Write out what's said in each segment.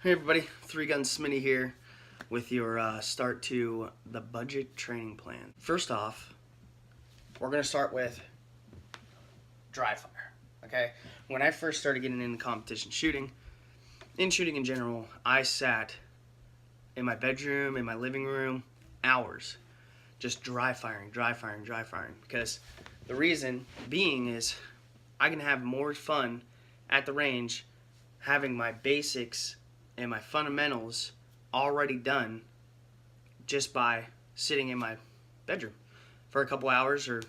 Hey everybody, Three Gun Smitty here with your start to the budget training plan. First off, we're going to start with dry fire, okay? When I first started getting into competition shooting, in shooting in general, I sat in my bedroom, in my living room, hours, just dry firing, because the reason being is I can have more fun at the range having my basics and my fundamentals already done just by sitting in my bedroom for a couple hours, or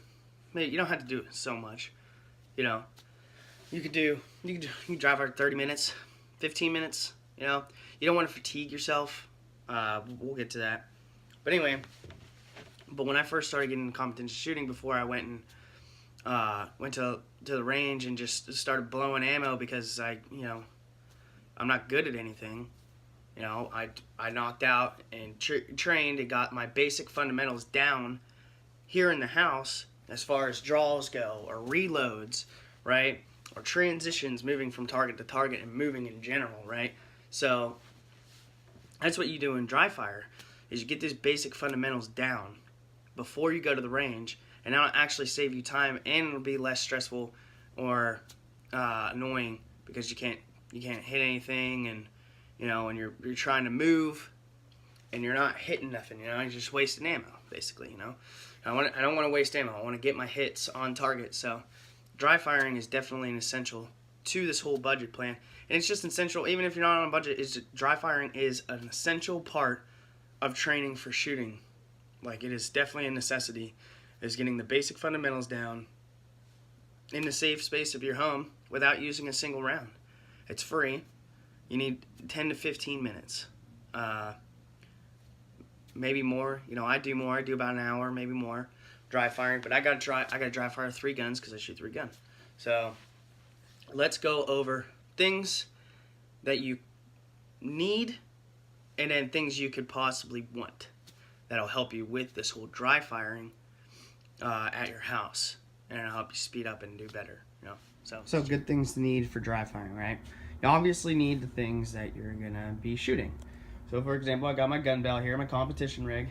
maybe you don't have to do it so much. You know, you can drive for 30 minutes, 15 minutes. You know, you don't want to fatigue yourself. We'll get to that. But anyway, when I first started getting into competition shooting, before I went to the range and just started blowing ammo because I'm not good at anything. You know, I knocked out and trained and got my basic fundamentals down here in the house as far as draws go, or reloads, right? Or transitions, moving from target to target and moving in general, right? So that's what you do in dry fire, is you get these basic fundamentals down before you go to the range, and that'll actually save you time, and it'll be less stressful or annoying because you can't hit anything, and and you're trying to move and you're not hitting nothing. You're just wasting ammo, basically. I don't want to waste ammo. I want to get my hits on target. So dry firing is definitely an essential to this whole budget plan, and it's just essential even if you're not on a budget. Dry firing is an essential part of training for shooting. Like, it is definitely a necessity, is getting the basic fundamentals down in the safe space of your home without using a single round. It's free. You need 10 to 15 minutes, maybe more. I do more. I do about an hour, maybe more, dry firing. But I got to dry fire 3 guns because I shoot 3 guns. So let's go over things that you need, and then things you could possibly want that'll help you with this whole dry firing at your house, and it'll help you speed up and do better. So good things to need for dry firing, right? You obviously need the things that you're gonna be shooting. So for example, I got my gun belt here, my competition rig,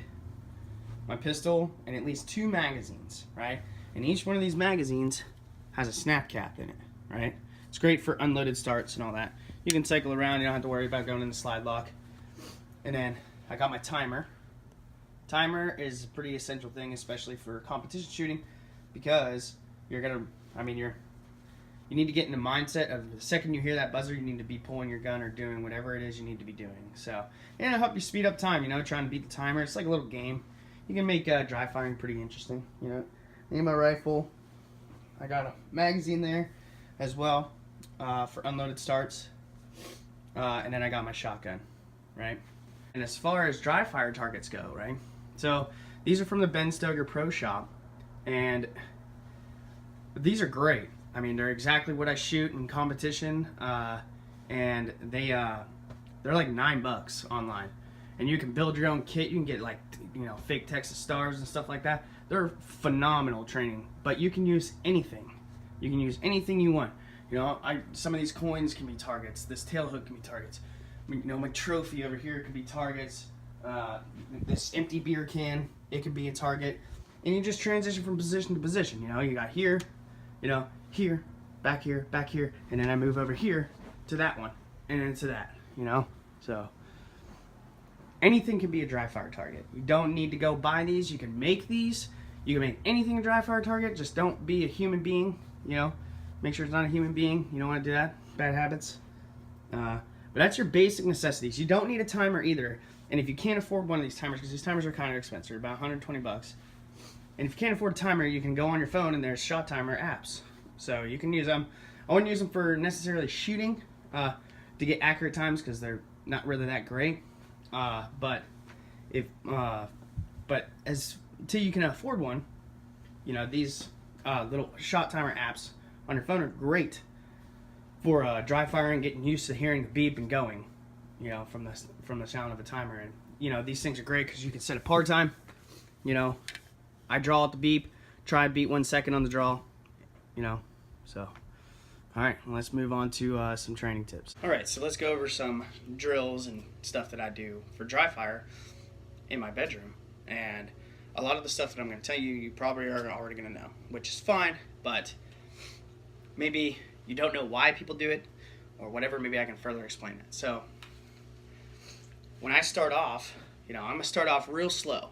my pistol, and at least 2 magazines, right? And each one of these magazines has a snap cap in it, right? It's great for unloaded starts and all that. You can cycle around, you don't have to worry about going in the slide lock. And then I got my timer. Timer is a pretty essential thing, especially for competition shooting, because you need to get in the mindset of the second you hear that buzzer, you need to be pulling your gun or doing whatever it is you need to be doing. So, and it'll help you speed up time, trying to beat the timer. It's like a little game. You can make dry firing pretty interesting, In my rifle, I got a magazine there as well for unloaded starts. And then I got my shotgun, right? And as far as dry fire targets go, right? So these are from the Ben Stoeger Pro Shop, and these are great. They're exactly what I shoot in competition, and they're like $9 online, and you can build your own kit. You can get fake Texas stars and stuff like that. They're phenomenal training, but you can use anything. You can use anything you want. Some of these coins can be targets. This tail hook can be targets. My trophy over here could be targets. This empty beer can, it could be a target, and you just transition from position to position. You got here, here, back here, and then I move over here to that one, and then to that, So anything can be a dry fire target. You don't need to go buy these. You can make these. You can make anything a dry fire target. Just don't be a human being, Make sure it's not a human being. You don't want to do that. Bad habits. But that's your basic necessities. You don't need a timer either. And if you can't afford one of these timers, because these timers are kind of expensive, about $120. And if you can't afford a timer, you can go on your phone and there's shot timer apps. So you can use them. I wouldn't use them for necessarily shooting to get accurate times, because they're not really that great. But until you can afford one, these little shot timer apps on your phone are great for dry firing, getting used to hearing the beep and going, from the sound of a timer. And these things are great because you can set a par time. I draw at the beep, try beat 1 second on the draw, so All right, let's move on to some training tips. All right, so let's go over some drills and stuff that I do for dry fire in my bedroom. And a lot of the stuff that I'm going to tell you, you probably are already going to know, which is fine, but maybe you don't know why people do it or whatever. Maybe I can further explain it. So when I start off, I'm going to start off real slow.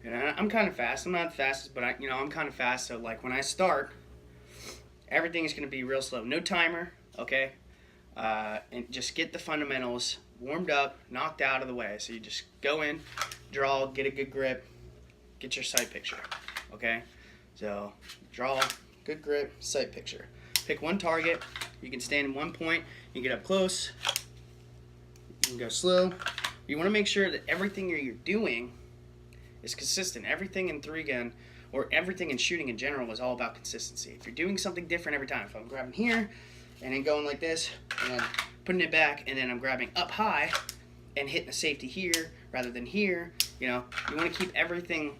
And I'm kind of fast. I'm not the fastest, but I'm kind of fast. So like when I start, everything is going to be real slow. No timer, okay? And just get the fundamentals warmed up, knocked out of the way. So you just go in, draw, get a good grip, get your sight picture, okay? So draw, good grip, sight picture. Pick one target. You can stand in one point. You can get up close. You can go slow. You want to make sure that everything you're doing is consistent. Everything in 3-gun or everything in shooting in general is all about consistency. If you're doing something different every time, if I'm grabbing here and then going like this and then putting it back and then I'm grabbing up high and hitting the safety here rather than here, you want to keep everything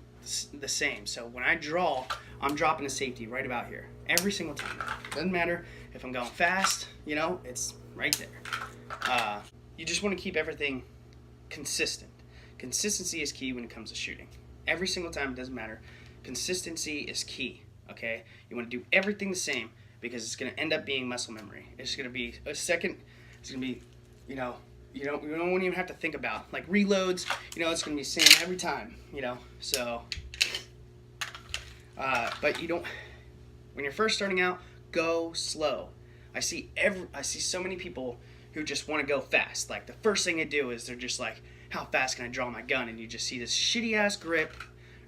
the same. So when I draw, I'm dropping the safety right about here every single time. Doesn't matter if I'm going fast, it's right there. You just want to keep everything consistent. Consistency is key when it comes to shooting. Every single time, it doesn't matter. Consistency is key, okay? You want to do everything the same because it's going to end up being muscle memory. It's going to be a second, it's going to be, you don't even have to think about. Like reloads, it's going to be the same every time, so, but you don't, when you're first starting out, go slow. I see so many people who just want to go fast. Like the first thing they do is they're just like, how fast can I draw my gun? And you just see this shitty ass grip,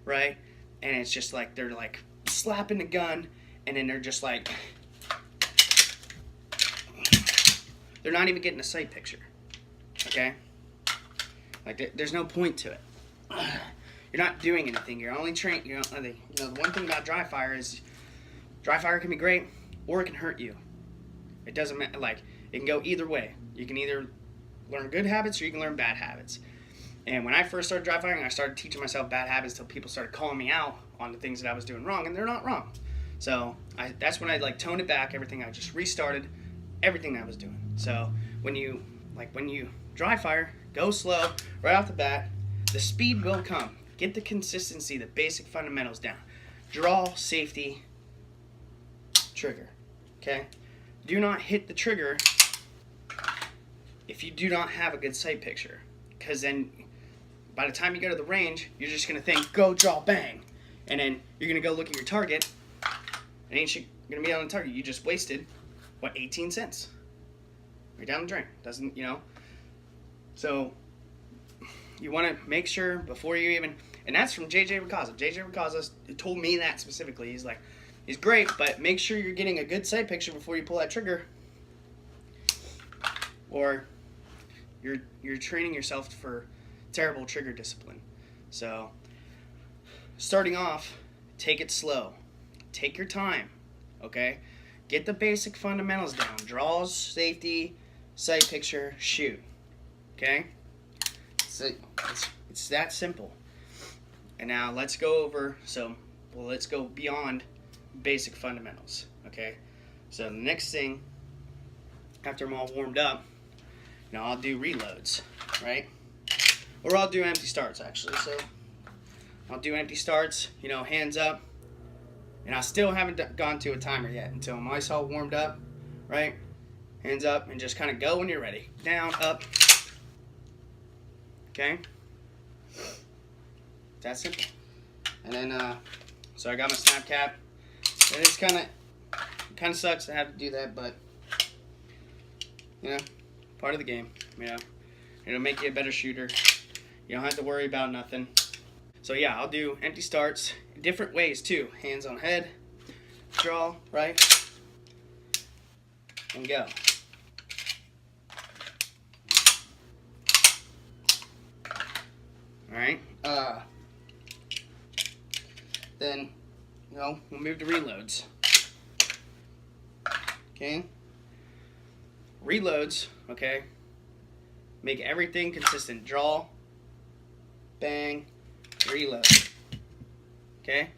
right? And it's just like they're like slapping the gun and then they're just like, they're not even getting a sight picture, okay? Like there's no point to it. You're not doing anything. You're only trained. The one thing about dry fire is dry fire can be great or it can hurt you. It doesn't matter. Like it can go either way. You can either learn good habits or you can learn bad habits. And when I first started dry firing, I started teaching myself bad habits until people started calling me out on the things that I was doing wrong, and they're not wrong. So that's when I toned it back. Everything I just restarted everything I was doing. So when you dry fire, go slow right off the bat. The speed will come. Get the consistency, the basic fundamentals down. Draw, safety, trigger. Okay? Do not hit the trigger if you do not have a good sight picture, because then by the time you go to the range, you're just going to think, go, draw, bang, and then you're going to go look at your target, and ain't going to be on the target. You just wasted, 18 cents? Right down the drain. Doesn't, So you want to make sure before you even, and that's from JJ Ricazza. JJ Ricazza told me that specifically. He's like, he's great, but make sure you're getting a good sight picture before you pull that trigger, or you're training yourself for terrible trigger discipline. So starting off, take it slow. Take your time, okay? Get the basic fundamentals down. Draws, safety, sight picture, shoot, okay? It's that simple. And now let's go beyond basic fundamentals, okay? So the next thing, after I'm all warmed up, I'll do reloads, right? Or I'll do empty starts, actually. So I'll do empty starts, hands up. And I still haven't gone to a timer yet until I'm nice all warmed up, right? Hands up and just kind of go when you're ready. Down, up. Okay? That's simple. And then, so I got my snap cap. And it's kind of sucks to have to do that, but, part of the game, It'll make you a better shooter. You don't have to worry about nothing. So yeah, I'll do empty starts different ways too. Hands on head, draw, right? And go. Alright. Then, we'll move to reloads. Okay? Reloads, okay? Make everything consistent. Draw, bang, reload. Okay?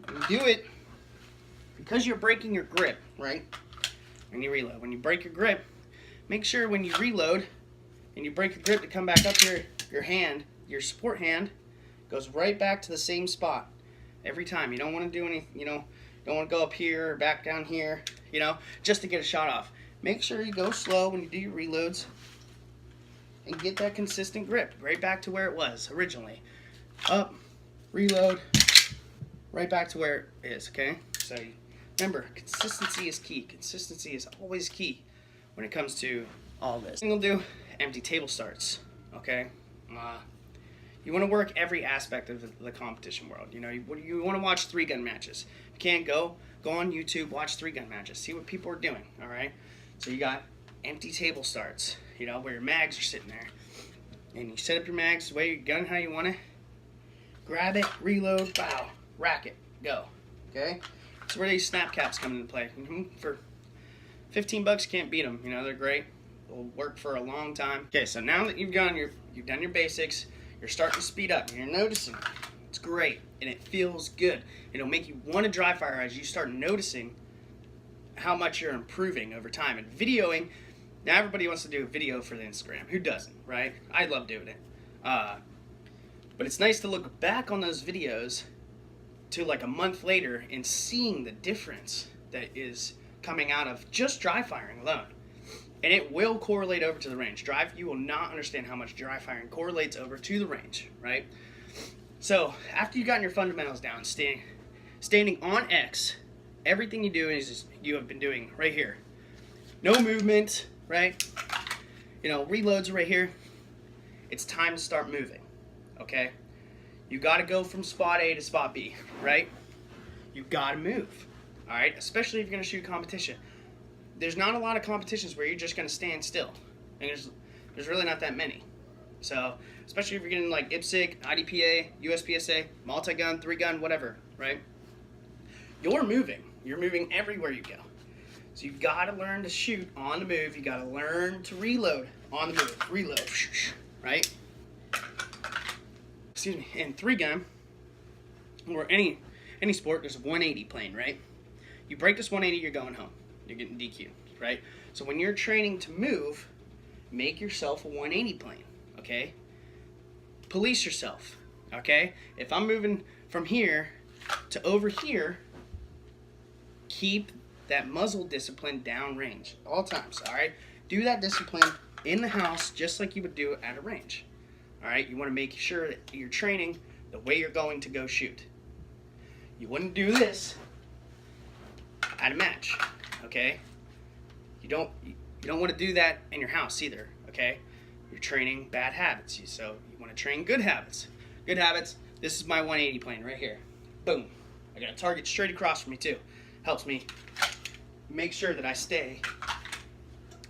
You do it because you're breaking your grip, right? and you reload. When you break your grip, make sure when you reload and you break your grip to come back up here, your hand, your support hand, goes right back to the same spot every time. You don't want to do any, don't want to go up here or back down here, just to get a shot off. Make sure you go slow when you do your reloads and get that consistent grip right back to where it was originally. Up, reload, right back to where it is, okay? So remember, consistency is key. Consistency is always key when it comes to all this. We'll do empty table starts, okay? You want to work every aspect of the competition world. You want to watch 3-gun matches. If you can't go on YouTube, watch 3-gun matches. See what people are doing, all right? So you got empty table starts, where your mags are sitting there. And you set up your mags, weigh your gun how you want it. Grab it, reload, bow, rack it, go, okay? So where these snap caps come into play. For 15 bucks, you can't beat them. They're great. Will work for a long time. Okay, so now that you've done your basics, you're starting to speed up, and you're noticing it's great, and it feels good. It'll make you want to dry fire as you start noticing how much you're improving over time. And videoing, now everybody wants to do a video for the Instagram. Who doesn't, right? I love doing it. But it's nice to look back on those videos to like a month later and seeing the difference that is coming out of just dry firing alone. And it will correlate over to the range. You will not understand how much dry firing correlates over to the range, right? So after you've gotten your fundamentals down, standing on X, everything you do is you have been doing right here. No movement, right? Reloads right here. It's time to start moving, okay? You got to go from spot A to spot B, right? You got to move, all right? Especially if you're going to shoot competition. There's not a lot of competitions where you're just going to stand still. And there's really not that many. So, especially if you're getting like IPSC, IDPA, USPSA, multi-gun, 3-gun, whatever, right? You're moving. You're moving everywhere you go. So you've got to learn to shoot on the move. You got to learn to reload on the move. Reload, right? Excuse me. In 3-gun, or any sport, there's a 180 plane, right? You break this 180, you're going home. You're getting DQ, right? So when you're training to move, make yourself a 180 plane, okay? Police yourself, okay? If I'm moving from here to over here, keep that muzzle discipline downrange all times, all right? Do that discipline in the house just like you would do at a range, all right? You want to make sure that you're training the way you're going to go shoot. You wouldn't do this at a match. Okay, you don't want to do that in your house either. Okay, you're training bad habits, so you want to train good habits. Good habits. This is my 180 plane right here. Boom. I got a target straight across from me too. Helps me make sure that I stay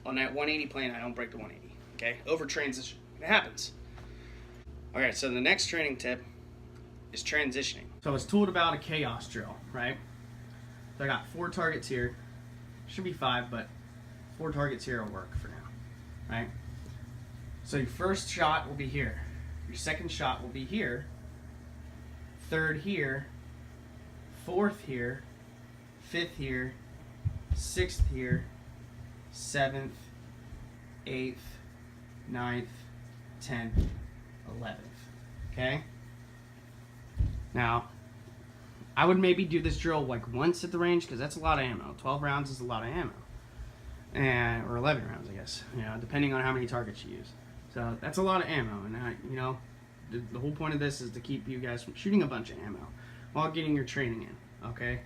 on that 180 plane. I don't break the 180. Okay, over transition. It happens. All right. So the next training tip is transitioning. So I was told about a chaos drill, right? So I got 4 targets here. Should be 5, but 4 targets here will work for now, right? So your first shot will be here. Your second shot will be here. Third here. Fourth here. Fifth here. Sixth here. 7th. 8th. 9th. 10th. 11th. Okay? Now, I would maybe do this drill like once at the range because that's a lot of ammo. 12 rounds is a lot of ammo. Or 11 rounds, I guess, depending on how many targets you use. So that's a lot of ammo. And, the whole point of this is to keep you guys from shooting a bunch of ammo while getting your training in, okay?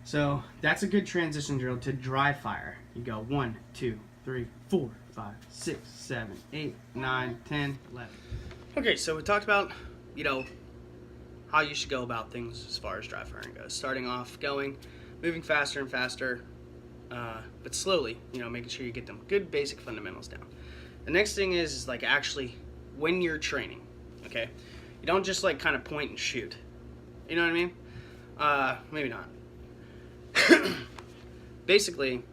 So that's a good transition drill to dry fire. You go 1, 2, 3, 4, 5, 6, 7, 8, 9, 10, 11. Okay, so we talked about, how you should go about things as far as dry firing goes. Starting off, moving faster and faster, but slowly, making sure you get them good basic fundamentals down. The next thing is like actually when you're training, okay? You don't just like kind of point and shoot. You know what I mean? Maybe not. Basically,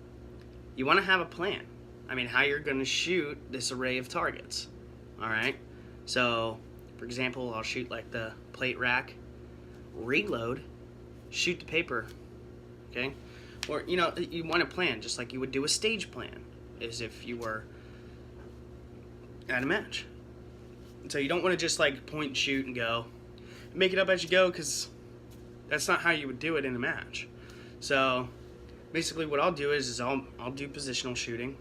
you want to have a plan. How you're going to shoot this array of targets, all right? So, for example, I'll shoot like the plate rack, reload, shoot the paper, okay? Or, you know, you want to plan just like you would do a stage plan, as if you were at a match. So you don't want to just like point and shoot and go. Make it up as you go, because that's not how you would do it in a match. So basically what I'll do is I'll do positional shooting,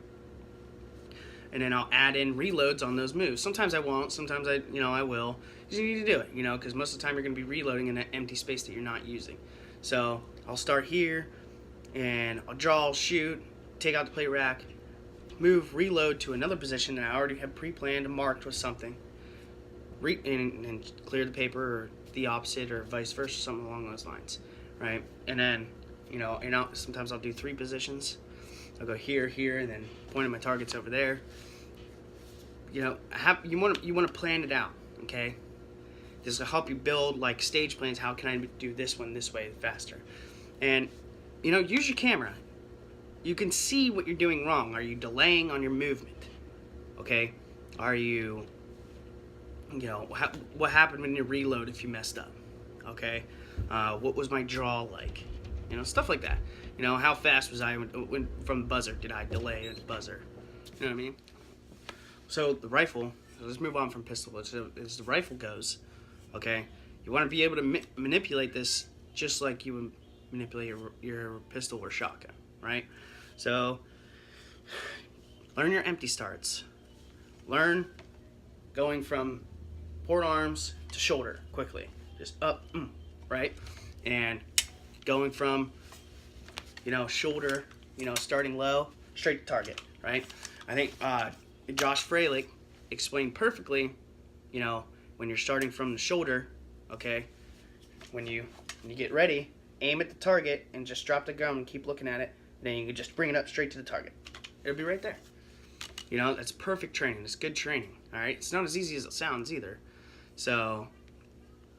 and then I'll add in reloads on those moves. Sometimes I won't, sometimes I will. You need to do it, because most of the time you're going to be reloading in an empty space that you're not using. So I'll start here, and I'll draw, shoot, take out the plate rack, move, reload to another position that I already have pre-planned and marked with something, and clear the paper, or the opposite, or vice versa, something along those lines, right? And then, sometimes I'll do 3 positions. I'll go here, here, and then point at my targets over there. You want to plan it out, okay? This will help you build like stage plans. How can I do this one this way faster? And use your camera. You can see what you're doing wrong. Are you delaying on your movement? Okay? Are you, what happened when you reload if you messed up? Okay? What was my draw like? Stuff like that. How fast was I when from the buzzer? Did I delay at the buzzer? You know what I mean? So the rifle, let's move on from pistol. As the rifle goes, okay, you want to be able to manipulate this just like you would manipulate your pistol or shotgun, right? So learn your empty starts. Learn going from port arms to shoulder quickly, just up, right? And going from shoulder, starting low, straight to target, right? I think Josh Fralick explained perfectly, when you're starting from the shoulder, okay, when you get ready, aim at the target and just drop the gun and keep looking at it, then you can just bring it up straight to the target. It'll be right there. That's perfect training. It's good training, all right? It's not as easy as it sounds either. So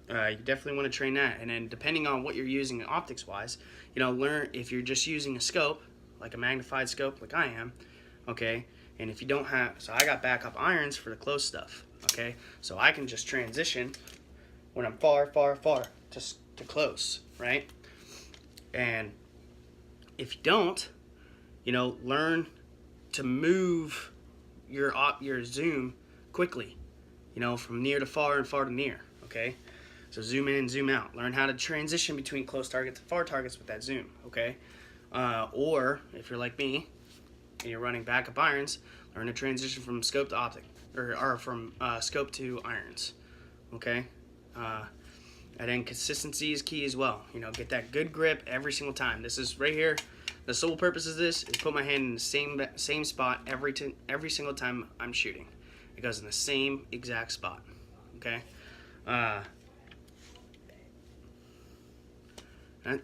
you definitely want to train that. And then depending on what you're using optics-wise, learn if you're just using a scope, like a magnified scope like I am, okay? And if you don't have, so I got backup irons for the close stuff, okay? So I can just transition when I'm far, far, far to close, right? And if you don't, learn to move your zoom quickly, from near to far and far to near, okay? So zoom in and zoom out. Learn how to transition between close targets and far targets with that zoom, okay? Or if you're like me and you're running backup irons, learn to transition from scope to optic, or from scope to irons, okay? And then consistency is key as well. Get that good grip every single time. This is right here. The sole purpose of this is put my hand in the same spot every single time I'm shooting. It goes in the same exact spot, okay? I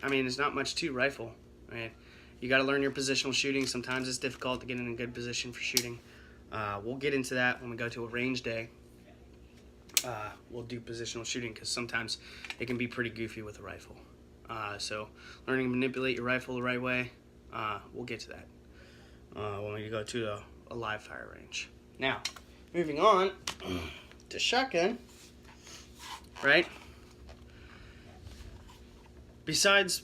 mean, there's not much to rifle, right? You got to learn your positional shooting. Sometimes it's difficult to get in a good position for shooting. We'll get into that when we go to a range day. We'll do positional shooting because sometimes it can be pretty goofy with a rifle. So learning to manipulate your rifle the right way, we'll get to that when we go to a live fire range. Now, moving on to shotgun, right? Besides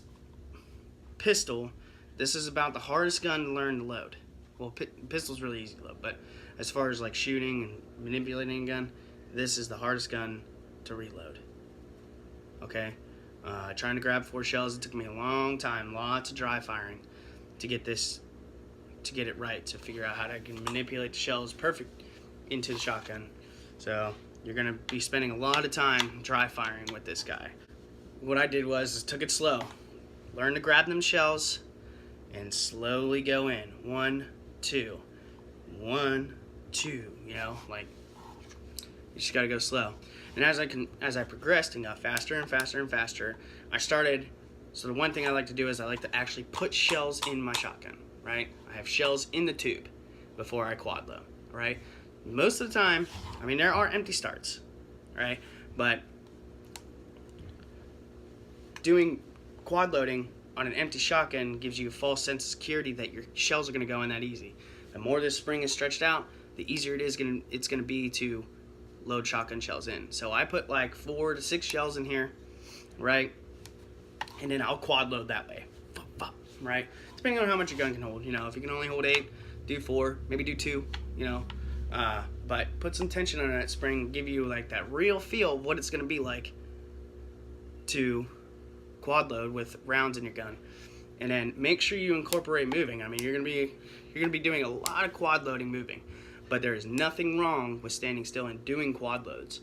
pistol, this is about the hardest gun to learn to load. Well, pistol's really easy to load, but as far as like shooting and manipulating a gun, this is the hardest gun to reload. Okay? Trying to grab 4 shells, it took me a long time, lots of dry firing to get it right, to figure out how to manipulate the shells perfect into the shotgun. So you're gonna be spending a lot of time dry firing with this guy. What I did was took it slow, learned to grab them shells, and slowly go in. 1, 2, 1, 2. Like you just gotta go slow. And as I progressed and got faster and faster and faster, so the one thing I like to do is I like to actually put shells in my shotgun, right? I have shells in the tube before I quad load, right? Most of the time, I mean, there are empty starts, right? But doing quad loading on an empty shotgun gives you a false sense of security that your shells are going to go in that easy. The more this spring is stretched out, the easier it's going to be to load shotgun shells in. So I put like 4 to 6 shells in here, right? And then I'll quad load that way. right? Depending on how much your gun can hold. You know, if you can only hold 8, do 4, maybe do 2, you know. But put some tension on that spring, give you like that real feel of what it's going to be like to quad load with rounds in your gun. And then make sure you incorporate moving. I mean, you're gonna be doing a lot of quad loading moving, but there is nothing wrong with standing still and doing quad loads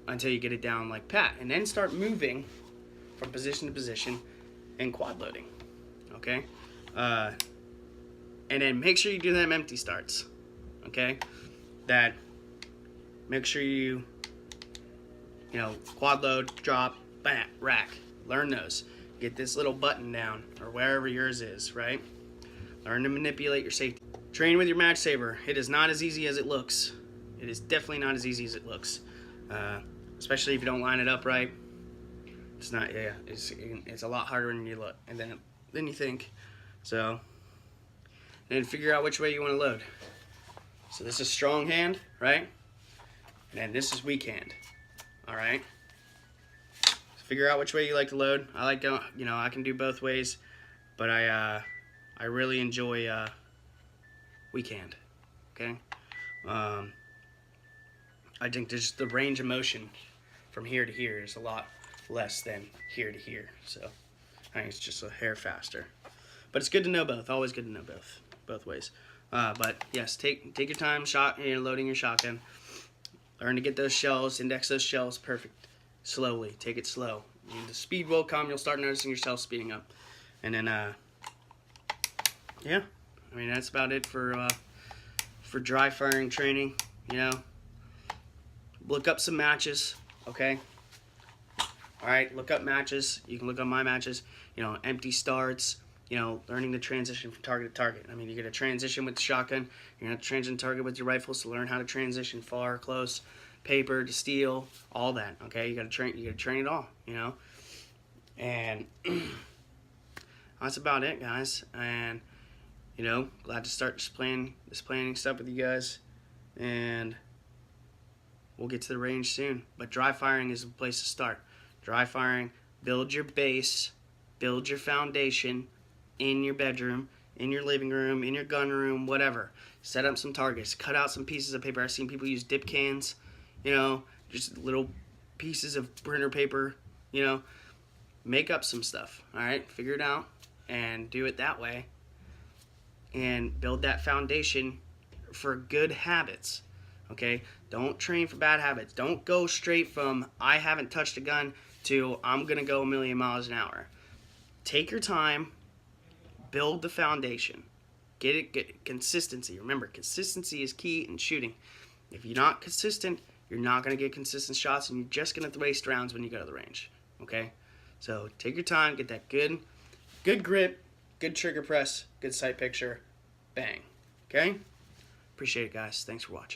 until you get it down like pat, and then start moving from position to position and quad loading. Okay, and then make sure you do them empty starts. Okay, that make sure you know, quad load, drop, bam, rack. Learn those. Get this little button down, or wherever yours is, right? Learn to manipulate your safety. Train with your match saber. It is not as easy as it looks. It is definitely not as easy as it looks. Especially if you don't line it up right. It's not, yeah, it's a lot harder than you look, and then you think. So, then figure out which way you want to load. So this is strong hand, right? And then this is weak hand, all right? Figure out which way you like to load. I like going, you know, I can do both ways, but I really enjoy weak hand. Okay, I think just the range of motion from here to here is a lot less than here to here, so I think it's just a hair faster. But it's good to know both. Always good to know both ways. But yes, take your time, loading your shotgun. Learn to get those shells, index those shells perfect. Slowly, take it slow. The speed will come. You'll start noticing yourself speeding up, and then yeah, I mean that's about it for dry firing training. You know, look up some matches. Okay. All right, look up matches. You can look up my matches. You know, empty starts. You know, learning the transition from target to target. I mean, you're gonna transition with the shotgun. You're gonna transition target with your rifles to learn how to transition far, close, paper to steel, all that. Okay, you gotta train it all. You know, and that's about it, guys. And you know, glad to start this planning stuff with you guys, and we'll get to the range soon. But dry firing is the place to start. Dry firing, build your base, build your foundation in your bedroom, in your living room, in your gun room, whatever. Set up some targets, cut out some pieces of paper. I've seen people use dip cans, you know, just little pieces of printer paper, you know. Make up some stuff, all right? Figure it out and do it that way, and build that foundation for good habits, okay? Don't train for bad habits. Don't go straight from I haven't touched a gun to I'm gonna go a million miles an hour. Take your time, build the foundation, get consistency. Remember, consistency is key in shooting. If you're not consistent, you're not gonna get consistent shots, and you're just gonna waste rounds when you go to the range, okay? So take your time, get that good grip, good trigger press, good sight picture, bang, okay? Appreciate it, guys. Thanks for watching.